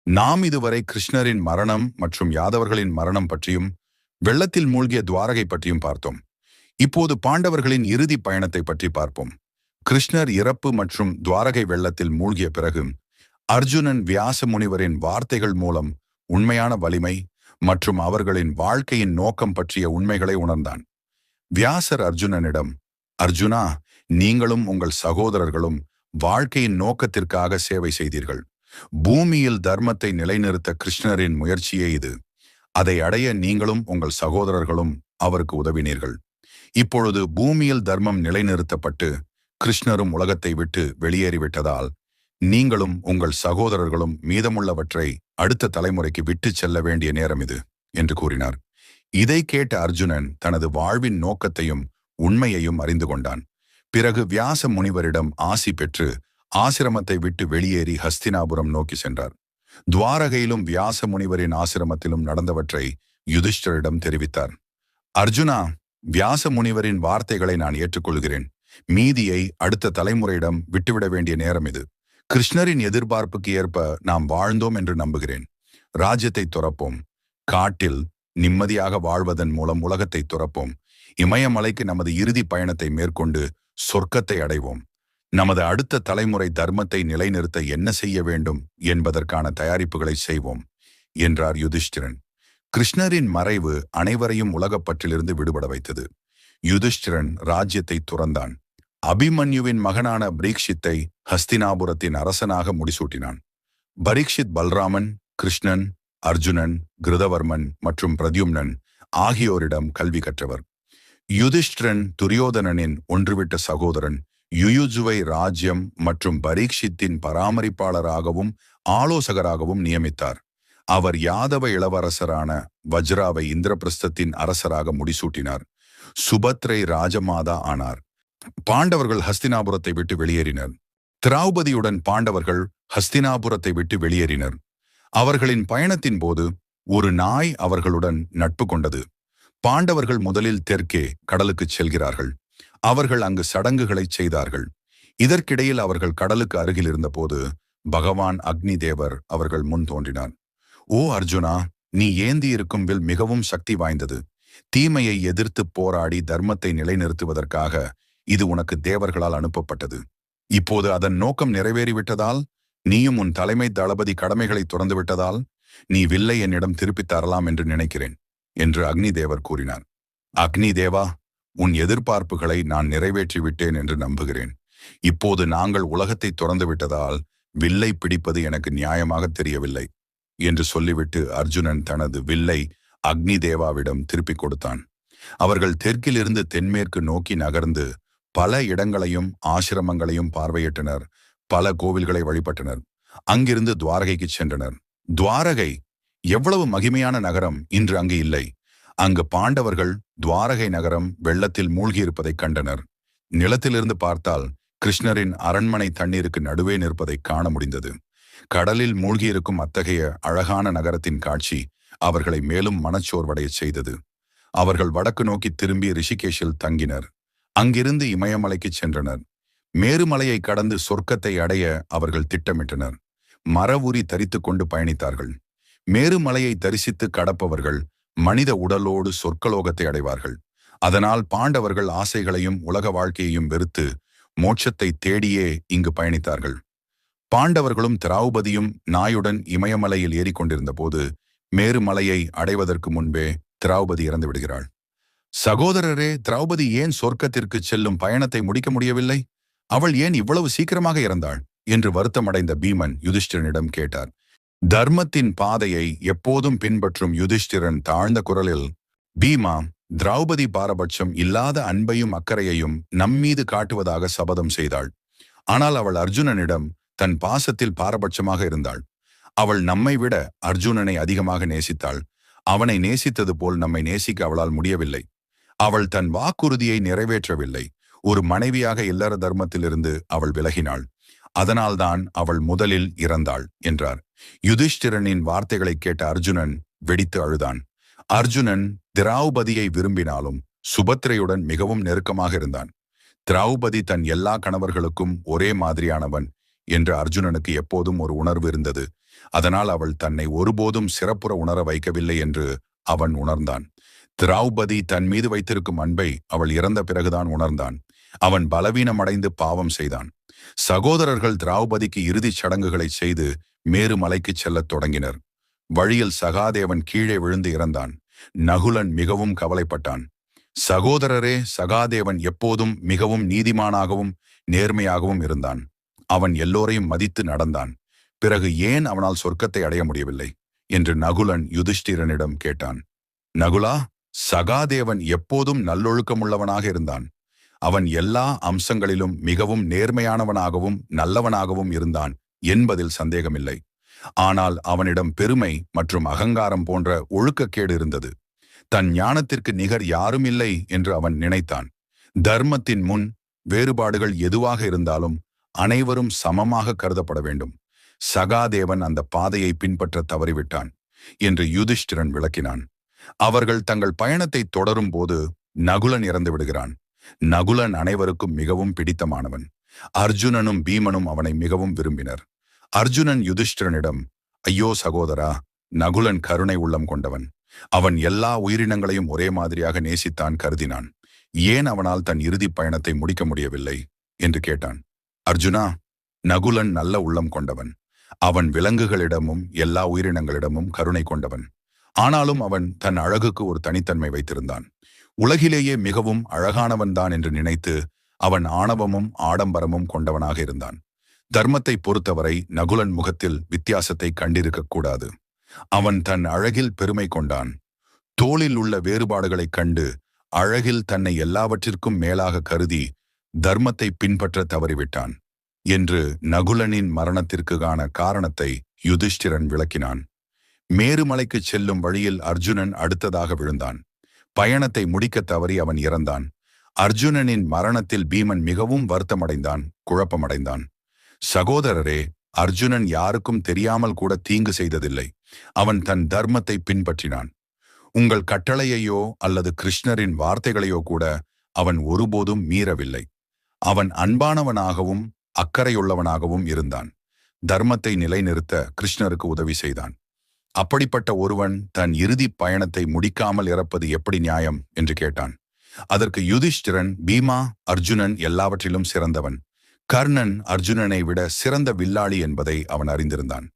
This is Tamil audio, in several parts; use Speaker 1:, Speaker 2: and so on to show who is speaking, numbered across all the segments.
Speaker 1: நாம் இதுவரை கிருஷ்ணரின் மரணம் மற்றும் யாதவர்களின் மரணம் பற்றியும் வெள்ளத்தில் மூழ்கிய துவாரகை பற்றியும் பார்த்தோம். இப்போது பாண்டவர்களின் இறுதி பயணத்தை பற்றி பார்ப்போம். கிருஷ்ணர் இறப்பு மற்றும் துவாரகை வெள்ளத்தில் மூழ்கிய பிறகு அர்ஜுனன் வியாச முனிவரின் வார்த்தைகள் மூலம் உண்மையான வலிமை மற்றும் அவர்களின் வாழ்க்கையின் நோக்கம் பற்றிய உண்மைகளை உணர்ந்தான். வியாசர் அர்ஜுனனிடம், அர்ஜுனா, நீங்களும் உங்கள் சகோதரர்களும் வாழ்க்கையின் நோக்கத்திற்காக சேவை செய்தீர்கள். பூமியில் தர்மத்தை நிலைநிறுத்த கிருஷ்ணரின் முயற்சியே இது. அதை அடைய நீங்களும் உங்கள் சகோதரர்களும் அவருக்கு உதவினீர்கள். இப்பொழுது பூமியில் தர்மம் நிலைநிறுத்தப்பட்டு கிருஷ்ணரும் உலகத்தை விட்டு வெளியேறிவிட்டதால் நீங்களும் உங்கள் சகோதரர்களும் மீதமுள்ளவற்றை அடுத்த தலைமுறைக்கு விட்டுச் செல்ல வேண்டிய நேரம் இது என்று கூறினார். இதை கேட்ட அர்ஜுனன் தனது வாழ்வின் நோக்கத்தையும் உண்மையையும் அறிந்து கொண்டான். பிறகு வியாச முனிவரிடம் ஆசி பெற்று ஆசிரமத்தை விட்டு வெளியேறி ஹஸ்தினாபுரம் நோக்கி சென்றார். துவாரகையிலும் வியாச முனிவரின் ஆசிரமத்திலும் நடந்தவற்றை யுதிஷ்டரிடம் தெரிவித்தார். அர்ஜுனா, வியாச முனிவரின் வார்த்தைகளை நான் ஏற்றுக்கொள்கிறேன். மீதியை அடுத்த தலைமுறையிடம் விட்டுவிட வேண்டிய நேரம் இது. கிருஷ்ணரின் எதிர்பார்ப்புக்கு ஏற்ப நாம் வாழ்ந்தோம் என்று நம்புகிறேன். ராஜ்யத்தை துறப்போம். காட்டில் நிம்மதியாக வாழ்வதன் மூலம் உலகத்தை துறப்போம். இமயமலைக்கு நமது இறுதி பயணத்தை மேற்கொண்டு சொர்க்கத்தை அடைவோம். நமது அடுத்த தலைமுறை தர்மத்தை நிலைநிறுத்த என்ன செய்ய வேண்டும் என்பதற்கான தயாரிப்புகளை செய்வோம் என்றார் யுதிஷ்டிரன். கிருஷ்ணரின் மறைவு அனைவரையும் உலகப்பற்றிலிருந்து விடுபட வைத்தது. யுதிஷ்டிரன் ராஜ்யத்தை துறந்தான். அபிமன்யுவின் மகனான பரீக்ஷித்தை ஹஸ்தினாபுரத்தின் அரசனாக முடிசூட்டினான். பரீக்ஷித் பல்ராமன், கிருஷ்ணன், அர்ஜுனன், கிருதவர்மன் மற்றும் பிரத்யும்னன் ஆகியோரிடம் கல்வி கற்றவர். யுதிஷ்டிரன் துரியோதனனின் ஒன்றுவிட்ட சகோதரன் யுயுஜுவை ராஜ்யம் மற்றும் பரீக்ஷித்தின் பராமரிப்பாளராகவும் ஆலோசகராகவும் நியமித்தார். அவர் யாதவ இளவரசரான வஜ்ராவை இந்திரபிரஸ்தத்தின் அரசராக முடிசூட்டினார். சுபத்ரை ராஜமாதா ஆனார். பாண்டவர்கள் ஹஸ்தினாபுரத்தை விட்டு வெளியேறினர். திரௌபதியுடன் பாண்டவர்கள் ஹஸ்தினாபுரத்தை விட்டு வெளியேறினர். அவர்களின் பயணத்தின் போது ஒரு நாய் அவர்களுடன் நட்பு கொண்டது. பாண்டவர்கள் முதலில் தெற்கே கடலுக்குச் செல்கிறார்கள். அவர்கள் அங்கு சடங்குகளை செய்தார்கள். இதற்கிடையில் அவர்கள் கடலுக்கு அருகில் இருந்தபோது பகவான் அக்னி தேவர் அவர்கள் முன் தோன்றினார். ஓ அர்ஜுனா, நீ ஏந்தி இருக்கும் வில் மிகவும் சக்தி வாய்ந்தது. தீமையை எதிர்த்து போராடி தர்மத்தை நிலைநிறுத்துவதற்காக இது உனக்கு தேவர்களால் அனுப்பப்பட்டது. இப்போது அதன் நோக்கம் நிறைவேறிவிட்டதால், நீயும் உன் தலைமை தளபதி கடமைகளை துறந்துவிட்டதால் நீ வில்லை என்னிடம் திருப்பித் தரலாம் என்று நினைக்கிறேன் என்று அக்னி தேவர் கூறினார். அக்னி தேவா, உன் எதிர்பார்ப்புகளை நான் நிறைவேற்றிவிட்டேன் என்று நம்புகிறேன். இப்போது நாங்கள் உலகத்தை துறந்து விட்டதால் வில்லை பிடிப்பது எனக்கு நியாயமாக தெரியவில்லை என்று சொல்லிவிட்டு அர்ஜுனன் தனது வில்லை அக்னி தேவாவிடம் திருப்பிக் கொடுத்தான். அவர்கள் தெற்கிலிருந்து தென்மேற்கு நோக்கி நகர்ந்து பல இடங்களையும் ஆசிரமங்களையும் பார்வையிட்டனர். பல கோவில்களை வழிபட்டனர். அங்கிருந்து துவாரகைக்கு சென்றனர். துவாரகை எவ்வளவு மகிமையான நகரம் இன்று அங்கு இல்லை. அங்கு பாண்டவர்கள் துவாரகை நகரம் வெள்ளத்தில் மூழ்கியிருப்பதைக் கண்டனர். நிலத்திலிருந்து பார்த்தால் கிருஷ்ணரின் அரண்மனை தண்ணீருக்கு நடுவே நிற்பதை காண முடிந்தது. கடலில் மூழ்கியிருக்கும் அத்தகைய அழகான நகரத்தின் காட்சி அவர்களை மேலும் மனச்சோர்வடையச் செய்தது. அவர்கள் வடக்கு நோக்கி திரும்பி ரிஷிகேஷில் தங்கினர். அங்கிருந்து இமயமலைக்கு சென்றனர். மேருமலையை கடந்து சொர்க்கத்தை அடைய அவர்கள் திட்டமிட்டனர். மரவுரி தரித்து கொண்டு பயணித்தார்கள். மேருமலையை தரிசித்து கடப்பவர்கள் மனித உடலோடு சொர்க்கலோகத்தை அடைவார்கள். அதனால் பாண்டவர்கள் ஆசைகளையும் உலக வாழ்க்கையையும் வெறுத்து மோட்சத்தை தேடியே இங்கு பயணித்தார்கள். பாண்டவர்களும் திரௌபதியும் நாயுடன் இமயமலையில் ஏறிக்கொண்டிருந்த போது மேருமலையை அடைவதற்கு முன்பே திரௌபதி இறந்து விடுகிறாள். சகோதரரே, திரௌபதி ஏன் சொர்க்கத்திற்கு செல்லும் பயணத்தை முடிக்க முடியவில்லை? அவள் ஏன் இவ்வளவு சீக்கிரமாக இறந்தாள் என்று வருத்தமடைந்த பீமன் யுதிஷ்டிரனிடம் கேட்டார். தர்மத்தின் பாதையை எப்போதும் பின்பற்றும் யுதிஷ்டிரன் தாழ்ந்த குரலில், பீமா, திரௌபதி பாரபட்சம் இல்லாத அன்பையும் அக்கறையையும் நம்மீது காட்டுவதாக சபதம் செய்தாள். ஆனால் அவள் அர்ஜுனனிடம் தன் பாசத்தில் பாரபட்சமாக இருந்தாள். அவள் நம்மை விட அர்ஜுனனை அதிகமாக நேசித்தாள். அவனை நேசித்தது போல் நம்மை நேசிக்க அவளால் முடியவில்லை. அவள் தன் வாக்குறுதியை நிறைவேற்றவில்லை. ஒரு மனைவியாக இல்லற தர்மத்திலிருந்து அவள் விலகினாள். அதனால்தான் அவள் முதலில் இறந்தாள் என்றார். யுதிஷ்டிரனின் வார்த்தைகளை கேட்ட அர்ஜுனன் வெடித்து அழுதான். அர்ஜுனன் திரௌபதியை விரும்பினாலும் சுபத்ரையுடன் மிகவும் நெருக்கமாக இருந்தான். திரௌபதி தன் எல்லா கணவர்களுக்கும் ஒரே மாதிரியானவன் என்று அர்ஜுனனுக்கு எப்போதும் ஒரு உணர்வு இருந்தது. அதனால் அவள் தன்னை ஒருபோதும் சிறப்புற உணர வைக்கவில்லை என்று அவன் உணர்ந்தான். திரௌபதி தன் மீது வைத்திருக்கும் அன்பை அவள் இறந்த பிறகுதான் உணர்ந்தான். அவன் பலவீனமடைந்து பாவம் செய்தான். சகோதரர்கள் திரௌபதிக்கு இறுதிச் சடங்குகளை செய்து மேருமலைக்கு செல்லத் தொடங்கினர். வழியில் சகாதேவன் கீழே விழுந்து இறந்தான். நகுலன் மிகவும் கவலைப்பட்டான். சகோதரரே, சகாதேவன் எப்போதும் மிகவும் நீதிமானாகவும் நேர்மையாகவும் இருந்தான். அவன் எல்லோரையும் மதித்து நடந்தான். பிறகு ஏன் அவனால் சொர்க்கத்தை அடைய முடியவில்லை என்று நகுலன் யுதிஷ்டிரனிடம் கேட்டான். நகுலா, சகாதேவன் எப்போதும் நல்லொழுக்கமுள்ளவனாக இருந்தான். அவன் எல்லா அம்சங்களிலும் மிகவும் நேர்மையானவனாகவும் நல்லவனாகவும் இருந்தான் என்பதில் சந்தேகமில்லை. ஆனால் அவனிடம் பெருமை மற்றும் அகங்காரம் போன்ற ஒழுக்கக்கேடு இருந்தது. தன் ஞானத்திற்கு நிகர் யாரும் இல்லை என்று அவன் நினைத்தான். தர்மத்தின் முன் வேறுபாடுகள் எதுவாக இருந்தாலும் அனைவரும் சமமாக கருதப்பட வேண்டும். சகாதேவன் அந்த பாதையை பின்பற்ற தவறிவிட்டான் என்று யுதிஷ்டிரன் விளக்கினான். அவர்கள் தங்கள் பயணத்தை தொடரும் போது நகுலன் இறந்து விடுகிறான். நகுலன் அனைவருக்கும் மிகவும் பிடித்தமானவன். அர்ஜுனனும் பீமனும் அவனை மிகவும் விரும்பினர். அர்ஜுனன் யுதிஷ்டிரனிடம், ஐயோ சகோதரா, நகுலன் கருணை உள்ளம் கொண்டவன். அவன் எல்லா உயிரினங்களையும் ஒரே மாதிரியாக நேசித்தான் கருதினான். ஏன் அவனால் தன் இறுதிப் பயணத்தை முடிக்க முடியவில்லை என்று கேட்டான். அர்ஜுனா, நகுலன் நல்ல உள்ளம் கொண்டவன். அவன் விலங்குகளிடமும் எல்லா உயிரினங்களிடமும் கருணை கொண்டவன். ஆனாலும் அவன் தன் அழகுக்கு ஒரு தனித்தன்மை வைத்திருந்தான். உலகிலேயே மிகவும் அழகானவன்தான் என்று நினைத்து அவன் ஆணவமும் ஆடம்பரமும் கொண்டவனாக இருந்தான். தர்மத்தை பொறுத்தவரை நகுலன் முகத்தில் வித்தியாசத்தை கண்டிருக்கக்கூடாது. அவன் தன் அழகில் பெருமை கொண்டான். தோளில் உள்ள வேறுபாடுகளைக் கண்டு அழகில் தன்னை எல்லாவற்றிற்கும் மேலாக கருதி தர்மத்தை பின்பற்ற தவறிவிட்டான் என்று நகுலனின் மரணத்திற்கான காரணத்தை யுதிஷ்டிரன் விளக்கினான். மேருமலைக்கு செல்லும் வழியில் அர்ஜுனன் அடுத்ததாக விழுந்தான். பயணத்தை முடிக்க தவறி அவன் இறந்தான். அர்ஜுனனின் மரணத்தில் பீமன் மிகவும் வருத்தமடைந்தான், குழப்பமடைந்தான். சகோதரரே, அர்ஜுனன் யாருக்கும் தெரியாமல் கூட தீங்கு செய்ததில்லை. அவன் தன் தர்மத்தை பின்பற்றினான். உங்கள் கட்டளையையோ அல்லது கிருஷ்ணரின் வார்த்தைகளையோ கூட அவன் ஒருபோதும் மீறவில்லை. அவன் அன்பானவனாகவும் அக்கறையுள்ளவனாகவும் இருந்தான். தர்மத்தை நிலைநிறுத்த கிருஷ்ணருக்கு உதவி செய்தான். அப்படிப்பட்ட ஒருவன் தன் இறுதி பயணத்தை முடிக்காமல் இறப்பது எப்படி நியாயம் என்று கேட்டான். அதற்கு யுதிஷ்டிரன், பீமா, அர்ஜுனன் எல்லாவற்றிலும் சிறந்தவன். கர்ணன் அர்ஜுனனை விட சிறந்த வில்லாளி என்பதை அவன் அறிந்திருந்தான்.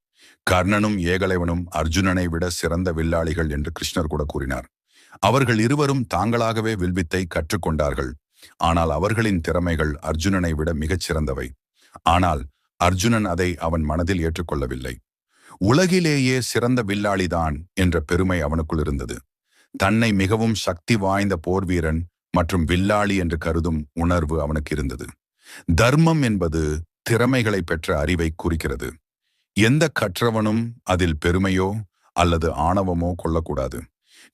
Speaker 1: கர்ணனும் ஏகலைவனும் அர்ஜுனனை விட சிறந்த வில்லாளிகள் என்று கிருஷ்ணர் கூட கூறினார். அவர்கள் இருவரும் தாங்களாகவே வில்வித்தை கற்றுக்கொண்டார்கள். ஆனால் அவர்களின் திறமைகள் அர்ஜுனனை விட மிகச் சிறந்தவை. ஆனால் அர்ஜுனன் அதை அவன் மனதில் ஏற்றுக்கொள்ளவில்லை. உலகிலேயே சிறந்த வில்லாளிதான் என்ற பெருமை அவனுக்குள் இருந்தது. தன்னை மிகவும் சக்தி வாய்ந்த போர்வீரன் மற்றும் வில்லாளி என்று கருதும் உணர்வு அவனுக்கு இருந்தது. தர்மம் என்பது திறமைகளை பெற்ற அறிவை குறிக்கிறது. எந்த கற்றவனும் அதில் பெருமையோ அல்லது ஆணவமோ கொள்ளக்கூடாது.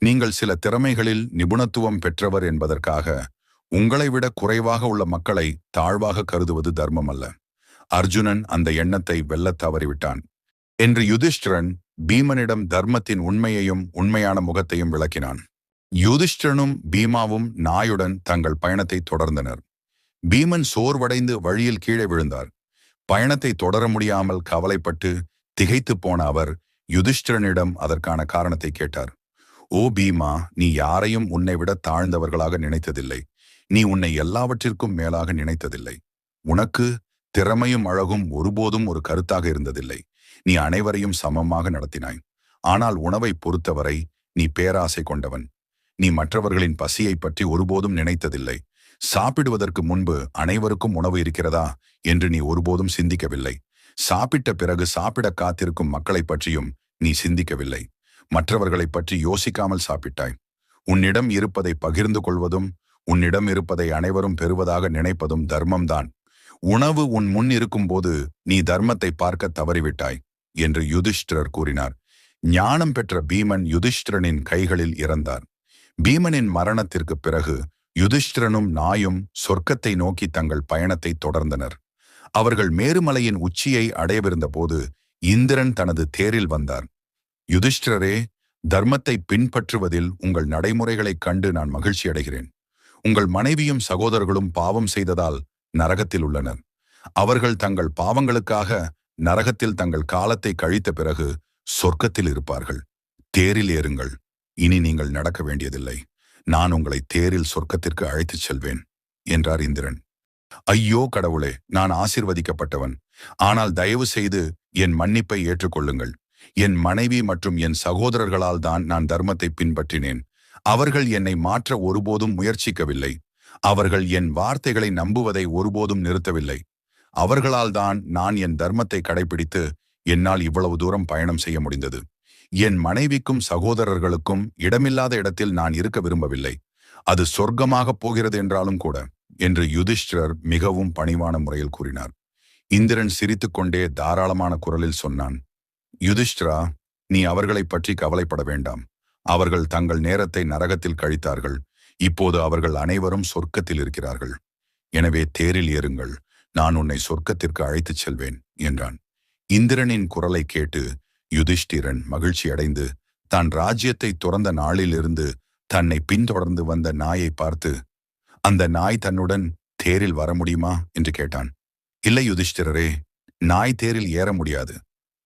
Speaker 1: நீங்கள் சில திறமைகளில் நிபுணத்துவம் பெற்றவர் என்பதற்காக உங்களை விட குறைவாக உள்ள மக்களை தாழ்வாக கருதுவது தர்மம் அல்ல. அர்ஜுனன் அந்த எண்ணத்தை வெல்லத் தவறிவிட்டான் என்று யுதிஷ்டிரன் பீமனிடம் தர்மத்தின் உண்மையையும் உண்மையான முகத்தையும் விளக்கினான். யுதிஷ்டிரனும் பீமாவும் நாயுடன் தங்கள் பயணத்தை தொடர்ந்தனர். பீமன் சோர்வடைந்து வழியில் கீழே விழுந்தார். பயணத்தை தொடர முடியாமல் கவலைப்பட்டு திகைத்து போன அவர் யுதிஷ்டிரனிடம் அதற்கான காரணத்தை கேட்டார். ஓ பீமா, நீ யாரையும் உன்னை விட தாழ்ந்தவர்களாக நினைத்ததில்லை. நீ உன்னை எல்லாவற்றிற்கும் மேலாக நினைத்ததில்லை. உனக்கு திறமையும் அழகும் ஒருபோதும் ஒரு கருத்தாக இருந்ததில்லை. நீ அனைவரையும் சமமாக நடத்தினாய். ஆனால் உணவை பொறுத்தவரை நீ பேராசை கொண்டவன். நீ மற்றவர்களின் பசியை பற்றி ஒருபோதும் நினைத்ததில்லை. சாப்பிடுவதற்கு முன்பு அனைவருக்கும் உணவு இருக்கிறதா என்று நீ ஒருபோதும் சிந்திக்கவில்லை. சாப்பிட்ட பிறகு சாப்பிட காத்திருக்கும் மக்களை பற்றியும் நீ சிந்திக்கவில்லை. மற்றவர்களை பற்றி யோசிக்காமல் சாப்பிட்டாய். உன்னிடம் இருப்பதை பகிர்ந்து கொள்வதும் உன்னிடம் இருப்பதை அனைவரும் பெறுவதாக நினைப்பதும் தர்மம்தான். உணவு உன் முன் இருக்கும்போது நீ தர்மத்தை பார்க்க தவறிவிட்டாய் என்று யுதிஷ்டிரர் கூறினார். ஞானம் பெற்ற பீமன் யுதிஷ்டிரனின் கைகளில் இறந்தார். பீமனின் மரணத்திற்கு பிறகு யுதிஷ்டிரனும் நாயும் சொர்க்கத்தை நோக்கி தங்கள் பயணத்தை தொடர்ந்தனர். அவர்கள் மேருமலையின் உச்சியை அடையவிருந்த போது இந்திரன் தனது தேரில் வந்தார். யுதிஷ்டிரரே, தர்மத்தை பின்பற்றுவதில் உங்கள் நடைமுறைகளைக் கண்டு நான் மகிழ்ச்சி அடைகிறேன். உங்கள் மனைவியும் சகோதரர்களும் பாவம் செய்ததால் நரகத்தில் உள்ளனர். அவர்கள் தங்கள் பாவங்களுக்காக நரகத்தில் தங்கள் காலத்தை கழித்த பிறகு சொர்க்கத்தில் இருப்பார்கள். தேரில் ஏறுங்கள். இனி நீங்கள் நடக்க வேண்டியதில்லை. நான் உங்களை தேரில் சொர்க்கத்திற்கு அழைத்துச் செல்வேன் என்றார் இந்திரன். ஐயோ கடவுளே, நான் ஆசீர்வதிக்கப்பட்டவன். ஆனால் தயவு செய்து என் மன்னிப்பை ஏற்றுக்கொள்ளுங்கள். என் மனைவி மற்றும் என் சகோதரர்களால் தான் நான் தர்மத்தை பின்பற்றினேன். அவர்கள் என்னை மாற்ற ஒருபோதும் முயற்சிக்கவில்லை. அவர்கள் என் வார்த்தைகளை நம்புவதை ஒருபோதும் நிறுத்தவில்லை. அவர்களால் தான் நான் என் தர்மத்தை கடைபிடித்து என்னால் இவ்வளவு தூரம் பயணம் செய்ய முடிந்தது. என் மனைவிக்கும் சகோதரர்களுக்கும் இடமில்லாத இடத்தில் நான் இருக்க விரும்பவில்லை. அது சொர்க்கமாகப் போகிறது என்றாலும் கூட என்று யுதிஷ்டிரர் மிகவும் பணிவான முறையில் கூறினார். இந்திரன் சிரித்துக்கொண்டே தாராளமான குரலில் சொன்னான், யுதிஷ்டிரா, நீ அவர்களை பற்றி கவலைப்பட வேண்டாம். அவர்கள் தங்கள் நேரத்தை நரகத்தில் கழித்தார்கள். இப்போது அவர்கள் அனைவரும் சொர்க்கத்தில் இருக்கிறார்கள். எனவே தேரில் ஏறுங்கள். நான் உன்னை சொர்க்கத்திற்கு அழைத்துச் செல்வேன் என்றான். இந்திரனின் குரலை கேட்டு யுதிஷ்டிரன் மகிழ்ச்சி அடைந்து தான் ராஜ்யத்தை துறந்த நாளிலிருந்து தன்னை பின்தொடர்ந்து வந்த நாயை பார்த்து, அந்த நாய் தன்னுடன் தேரில் வர முடியுமா என்று கேட்டான். இல்லை யுதிஷ்டிரரே, நாய் தேரில் ஏற முடியாது.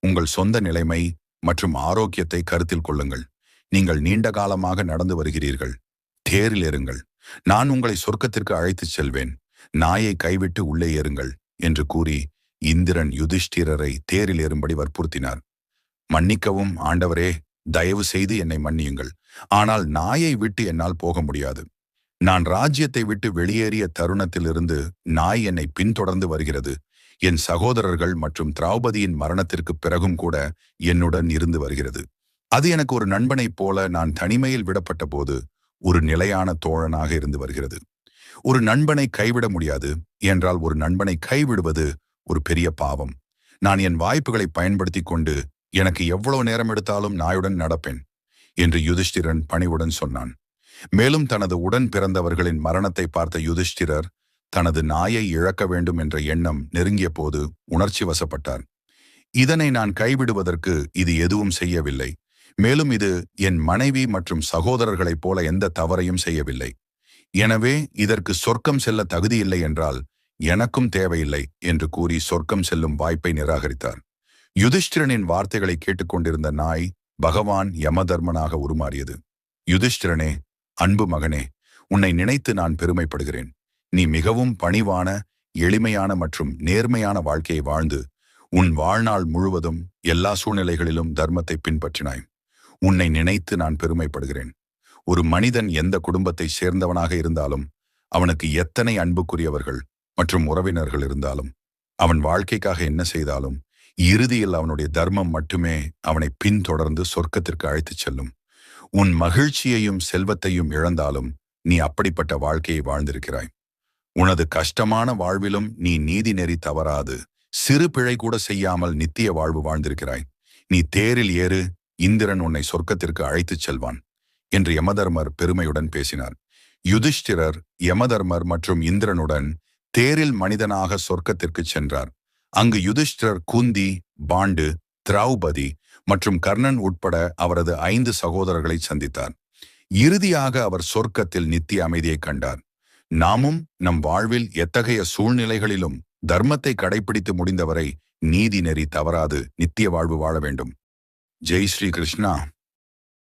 Speaker 1: உங்கள் சொந்த நிலைமை மற்றும் ஆரோக்கியத்தை கருத்தில் கொள்ளுங்கள். நீங்கள் நீண்ட காலமாக நடந்து வருகிறீர்கள். தேரில் ஏறுங்கள். நான் உங்களை சொர்க்கத்திற்கு அழைத்துச் செல்வேன். நாயை கைவிட்டு உள்ளே ஏறுங்கள் என்று கூறி இந்திரன் யுதிஷ்டிரரை தேரில் ஏறும்படி வற்புறுத்தினார். மன்னிக்கவும் ஆண்டவரே, தயவு செய்து என்னை மன்னியுங்கள். ஆனால் நாயை விட்டு என்னால் போக முடியாது. நான் ராஜ்யத்தை விட்டு வெளியேறிய தருணத்திலிருந்து நாய் என்னை பின்தொடர்ந்து வருகிறது. என் சகோதரர்கள் மற்றும் திரௌபதியின் மரணத்திற்கு பிறகும் கூட என்னுடன் இருந்து வருகிறது. அது எனக்கு ஒரு நண்பனைப் போல நான் தனிமையில் விடப்பட்ட போது ஒரு நிலையான தோழனாக இருந்து வருகிறது. ஒரு நண்பனை கைவிட முடியாது என்றால் ஒரு நண்பனை கைவிடுவது ஒரு பெரிய பாவம். நான் என் வாய்ப்புகளை பயன்படுத்தி கொண்டு எனக்கு எவ்வளவு நேரம் எடுத்தாலும் நாயுடன் நடப்பேன் என்று யுதிஷ்டிரன் பணிவுடன் சொன்னான். மேலும் தனது உடன் பிறந்தவர்களின் மரணத்தை பார்த்த யுதிஷ்டிரர் தனது நாயை இழக்க வேண்டும் என்ற எண்ணம் நெருங்கிய போது உணர்ச்சி வசப்பட்டார். இதனை நான் கைவிடுவதற்கு இது எதுவும் செய்யவில்லை. மேலும் இது என் மனைவி மற்றும் சகோதரர்களைப் போல எந்த தவறையும் செய்யவில்லை. எனவே இதற்கு சொர்க்கம் செல்ல தகுதியில்லை என்றால் எனக்கும் தேவையில்லை என்று கூறி சொர்க்கம் செல்லும் வாய்ப்பை நிராகரித்தார். யுதிஷ்டிரனின் வார்த்தைகளை கேட்டுக்கொண்டிருந்த நாய் பகவான் யமதர்மனாக உருமாறியது. யுதிஷ்டிரனே, அன்பு மகனே, உன்னை நினைத்து நான் பெருமைப்படுகிறேன். நீ மிகவும் பணிவான, எளிமையான மற்றும் நேர்மையான வாழ்க்கையை வாழ்ந்து உன் வாழ்நாள் முழுவதும் எல்லா சூழ்நிலைகளிலும் தர்மத்தை பின்பற்றினாய். உன்னை நினைத்து நான் பெருமைப்படுகிறேன். ஒரு மனிதன் எந்த குடும்பத்தை சேர்ந்தவனாக இருந்தாலும், அவனுக்கு எத்தனை அன்புக்குரியவர்கள் மற்றும் உறவினர்கள் இருந்தாலும், அவன் வாழ்க்கைக்காக என்ன செய்தாலும் இறுதியில் அவனுடைய தர்மம் மட்டுமே அவனை பின்தொடர்ந்து சொர்க்கத்திற்கு அழைத்துச் செல்லும். உன் மகிழ்ச்சியையும் செல்வத்தையும் இழந்தாலும் நீ அப்படிப்பட்ட வாழ்க்கையை வாழ்ந்திருக்கிறாய். உனது கஷ்டமான வாழ்விலும் நீ நீதி நெறி தவறாது சிறு பிழை கூட செய்யாமல் நித்திய வாழ்வு வாழ்ந்திருக்கிறாய். நீ தேரில் ஏறு, இந்திரன் உன்னை சொர்க்கத்திற்கு அழைத்துச் செல்வான் என்று யமதர்மர் பெருமையுடன் பேசினார். யுதிஷ்டிரர் யமதர்மர் மற்றும் இந்திரனுடன் தேரில் மனிதனாக சொர்க்கத்திற்கு சென்றார். அங்கு யுதிஷ்டிரர் குந்தி, பாண்டு, திரௌபதி மற்றும் கர்ணன் உட்பட அவரது 5 சகோதரர்களை சந்தித்தார். இறுதியாக அவர் சொர்க்கத்தில் நித்திய அமைதியை கண்டார். நாமும் நம் வாழ்வில் எத்தகைய சூழ்நிலைகளிலும் தர்மத்தை கடைபிடித்து முடிந்தவரை நீதி நெறி தவறாது நித்திய வாழ்வு வாழ வேண்டும். ஜெய் ஸ்ரீ கிருஷ்ணா.